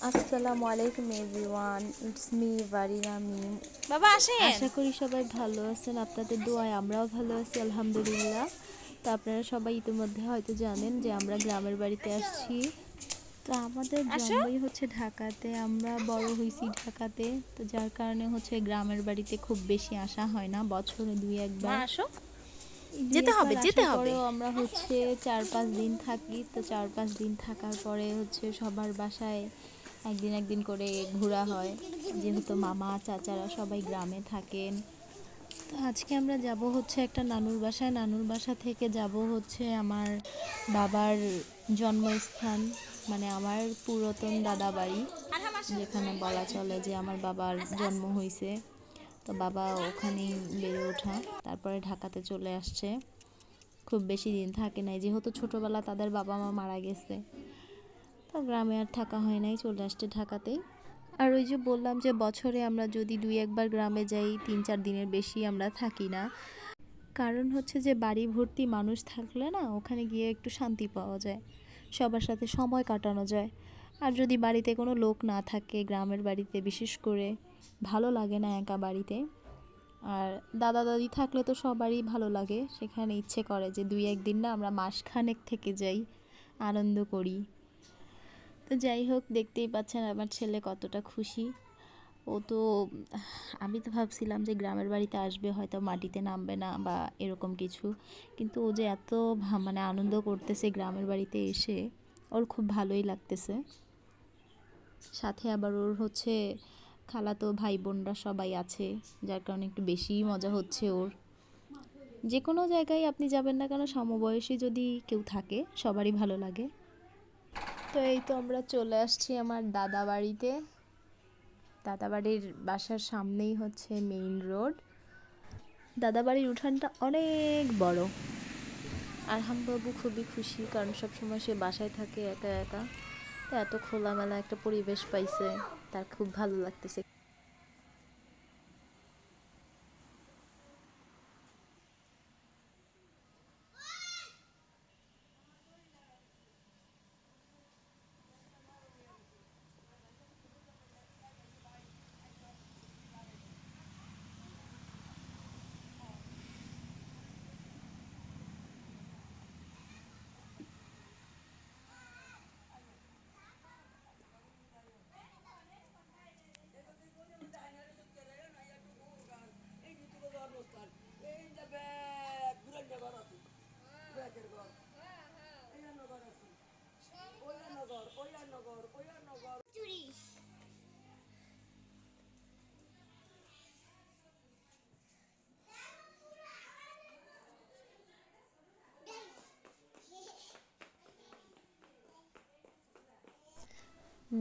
আসসালামু আলাইকুম everyone, it's me বারিনা মিম। বাবা আসেন। আশা করি সবাই ভালো আছেন, আপনাদের দোয়ায় আমরাও ভালো আছি আলহামদুলিল্লাহ। তো আপনারা সবাই ইতিমধ্যে হয়তো জানেন যে আমরা গ্রামের বাড়িতে আসছি। তো আমাদের আসো জন্মই হচ্ছে ঢাকাতে, আমরা বড় হয়েছি ঢাকাতে। তো যার কারণে হচ্ছে গ্রামের বাড়িতে খুব বেশি আসা হয় না, বছরে দুই মা একবার। আসো, দুই যেতে হবে একবার যেতে আসার হবে। পরেও আমরা হচ্ছে 4-5 দিন থাকি। তো 4-5 দিন থাকার পরে হচ্ছে সবার বাসায় একদিন একদিন করে ঘোরা হয়, যেহেতু মামা চাচারা সবাই গ্রামে থাকেন। তো আজকে আমরা যাব হচ্ছে একটা নানুর বাসায়, নানুর বাসা থেকে যাব হচ্ছে আমার বাবার জন্মস্থান, মানে আমার পুরাতন দাদা বাড়ি, যেখানে বলা চলে যে আমার বাবার জন্ম হয়েছে। তো বাবা ওখানেই বেড়ে ওঠা, তারপরে ঢাকাতে চলে আসছে। খুব বেশি দিন থাকে নাই, যেহেতু ছোটোবেলা তাদের বাবা মা মারা গেছে। তো গ্রামে আর থাকা হয় নাই, চলে আসছে ঢাকাতেই। আর ওই যে বললাম যে বছরে আমরা যদি দুই একবার গ্রামে যাই, 3-4 দিনের বেশি আমরা থাকি না। কারণ হচ্ছে যে বাড়ি ভর্তি মানুষ থাকলে না, ওখানে গিয়ে একটু শান্তি পাওয়া যায়, সবার সাথে সময় কাটানো যায়। আর যদি বাড়িতে কোনো লোক না থাকে, গ্রামের বাড়িতে বিশেষ করে ভালো লাগে না একা বাড়িতে। আর দাদা দাদি থাকলে তো সবারই ভালো লাগে, সেখানে ইচ্ছে করে যে দুই একদিন না আমরা মাসখানেক থেকে যাই, আনন্দ করি। তো যাই হোক, দেখতেই পাচ্ছেন আমার ছেলে কতটা খুশি। ও তো, আমি তো ভাবছিলাম যে গ্রামের বাড়িতে আসবে, হয়তো মাটিতে নামবে না বা এরকম কিছু, কিন্তু ও যে এত মানে আনন্দ করতেছে গ্রামের বাড়িতে এসে, ওর খুব ভালোই লাগতেছে। সাথে আবার ওর হচ্ছে খালাতো ভাই বোনরা সবাই আছে, যার কারণে একটু বেশিই মজা হচ্ছে ওর। যে কোনো জায়গায় আপনি যাবেন না কেন, সমবয়সী যদি কেউ থাকে সবারই ভালো লাগে। তো এই তো আমরা চলে আসছি আমার দাদা বাড়িতে। দাদা বাড়ির বাসার সামনেই হচ্ছে মেইন রোড। দাদা বাড়ির উঠানটা অনেক বড়। আর হামবাবু খুবই খুশি, কারণ সবসময় সে বাসায় থাকে একা একা। তো এত খোলামেলা একটা পরিবেশ পাইছে, তার খুব ভালো লাগতেছে।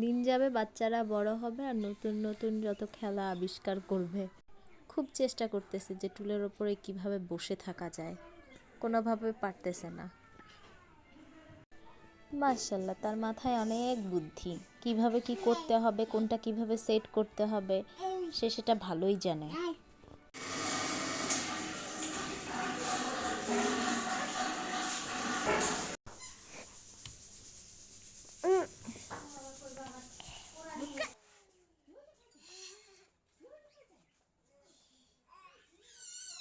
দিন যাবে, বাচ্চারা বড় হবে আর নতুন নতুন যত খেলা আবিষ্কার করবে। খুব চেষ্টা করতেছে যে টুলের ওপরে কিভাবে বসে থাকা যায়, কোনোভাবে পারতেছে না। মাশাল্লাহ, তার মাথায় অনেক বুদ্ধি, কিভাবে কি করতে হবে, কোনটা কিভাবে সেট করতে হবে, সে সেটা ভালোই জানে।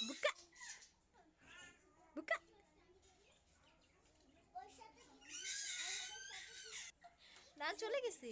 বুকা বুকা না চলে গেছে।